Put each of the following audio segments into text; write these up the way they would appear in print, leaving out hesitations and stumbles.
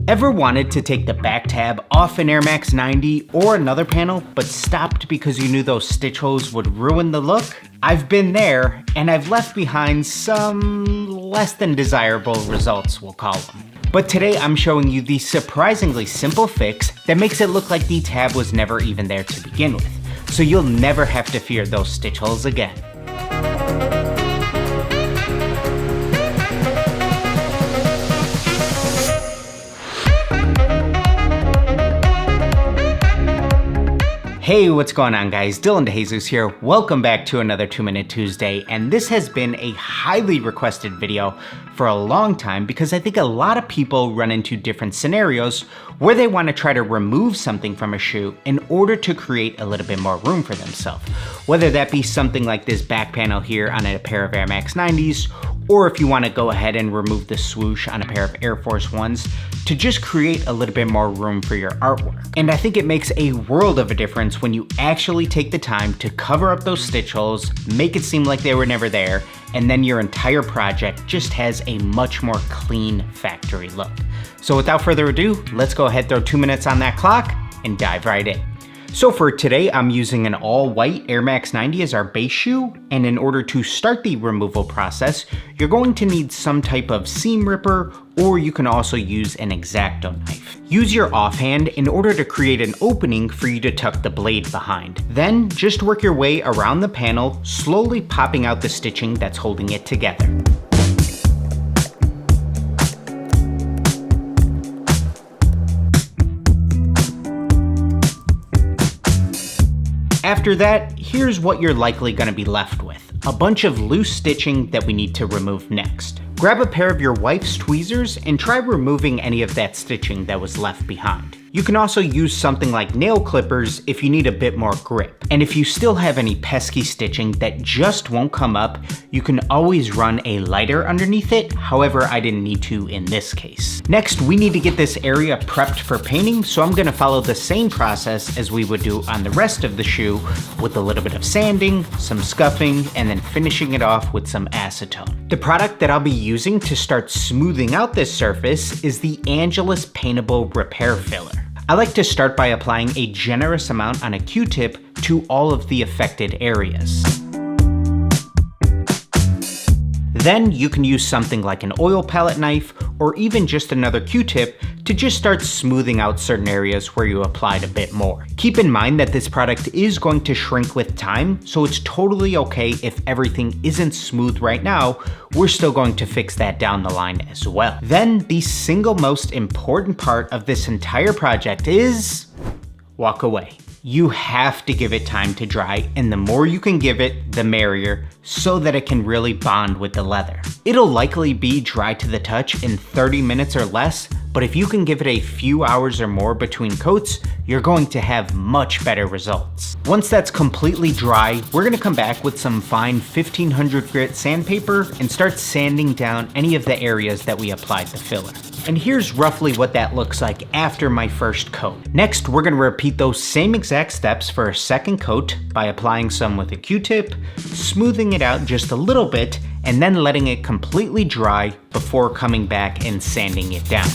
Ever wanted to take the back tab off an Air Max 90 or another panel, but stopped because you knew those stitch holes would ruin the look? I've been there, and I've left behind some less than desirable results, we'll call them. But today I'm showing you the surprisingly simple fix that makes it look like the tab was never even there to begin with, so you'll never have to fear those stitch holes again. Hey, what's going on guys? Dejesus here. Welcome back to another 2-Minute Tuesday, and this has been a highly requested video for a long time because I think a lot of people run into different scenarios where they want to try to remove something from a shoe in order to create a little bit more room for themselves. Whether that be something like this back panel here on a pair of Air Max 90s, or if you want to go ahead and remove the swoosh on a pair of Air Force Ones to just create a little bit more room for your artwork. And I think it makes a world of a difference when you actually take the time to cover up those stitch holes, make it seem like they were never there, and then your entire project just has a much more clean factory look. So without further ado, let's go ahead, throw 2 minutes on that clock, and dive right in. So for today, I'm using an all-white Air Max 90 as our base shoe, and in order to start the removal process, you're going to need some type of seam ripper, or you can also use an X-Acto knife. Use your offhand in order to create an opening for you to tuck the blade behind. Then just work your way around the panel, slowly popping out the stitching that's holding it together. After that, here's what you're likely going to be left with. A bunch of loose stitching that we need to remove next. Grab a pair of your wife's tweezers and try removing any of that stitching that was left behind. You can also use something like nail clippers if you need a bit more grip. And if you still have any pesky stitching that just won't come up, you can always run a lighter underneath it. However, I didn't need to in this case. Next, we need to get this area prepped for painting, so I'm gonna follow the same process as we would do on the rest of the shoe with a little bit of sanding, some scuffing, and then finishing it off with some acetone. The product that I'll be using to start smoothing out this surface is the Angelus Paintable Repair Filler. I like to start by applying a generous amount on a Q-tip to all of the affected areas. Then you can use something like an oil palette knife or even just another Q-tip to just start smoothing out certain areas where you applied a bit more. Keep in mind that this product is going to shrink with time, so it's totally okay if everything isn't smooth right now. We're still going to fix that down the line as well. Then the single most important part of this entire project is walk away. You have to give it time to dry, and the more you can give it, the merrier, so that it can really bond with the leather. It'll likely be dry to the touch in 30 minutes or less, but if you can give it a few hours or more between coats, you're going to have much better results. Once that's completely dry, we're gonna come back with some fine 1500 grit sandpaper and start sanding down any of the areas that we applied the filler. And here's roughly what that looks like after my first coat. Next, we're gonna repeat those same exact steps for a second coat by applying some with a Q-tip, smoothing it out just a little bit, and then letting it completely dry before coming back and sanding it down.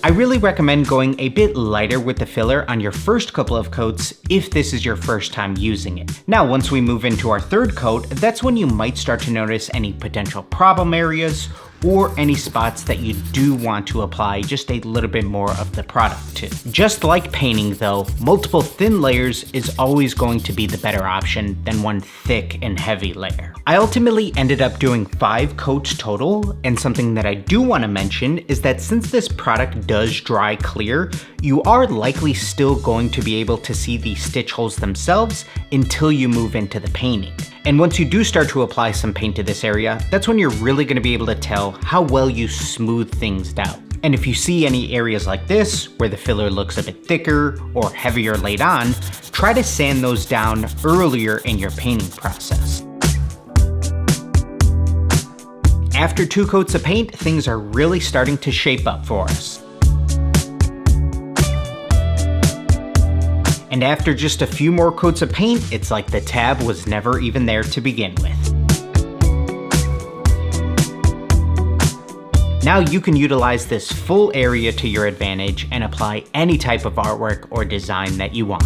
I really recommend going a bit lighter with the filler on your first couple of coats if this is your first time using it. Now, once we move into our third coat, that's when you might start to notice any potential problem areas or any spots that you do want to apply just a little bit more of the product to. Just like painting though, multiple thin layers is always going to be the better option than one thick and heavy layer. I ultimately ended up doing 5 coats total, and something that I do want to mention is that since this product does dry clear, you are likely still going to be able to see the stitch holes themselves until you move into the painting. And once you do start to apply some paint to this area, that's when you're really going to be able to tell how well you smooth things out. And if you see any areas like this, where the filler looks a bit thicker or heavier laid on, try to sand those down earlier in your painting process. After 2 coats of paint, things are really starting to shape up for us. And after just a few more coats of paint, it's like the tab was never even there to begin with. Now you can utilize this full area to your advantage and apply any type of artwork or design that you want.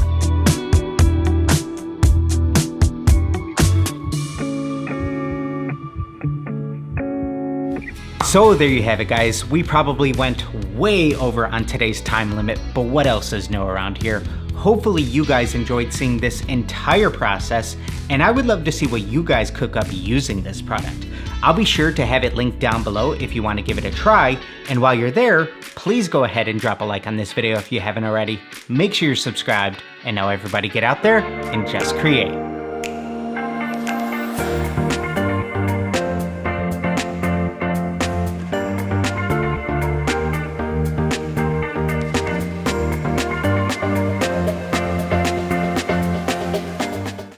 So there you have it, guys. We probably went way over on today's time limit, but what else is new around here? Hopefully you guys enjoyed seeing this entire process, and I would love to see what you guys cook up using this product. I'll be sure to have it linked down below if you want to give it a try, and while you're there, please go ahead and drop a like on this video if you haven't already. Make sure you're subscribed, and now everybody get out there and just create.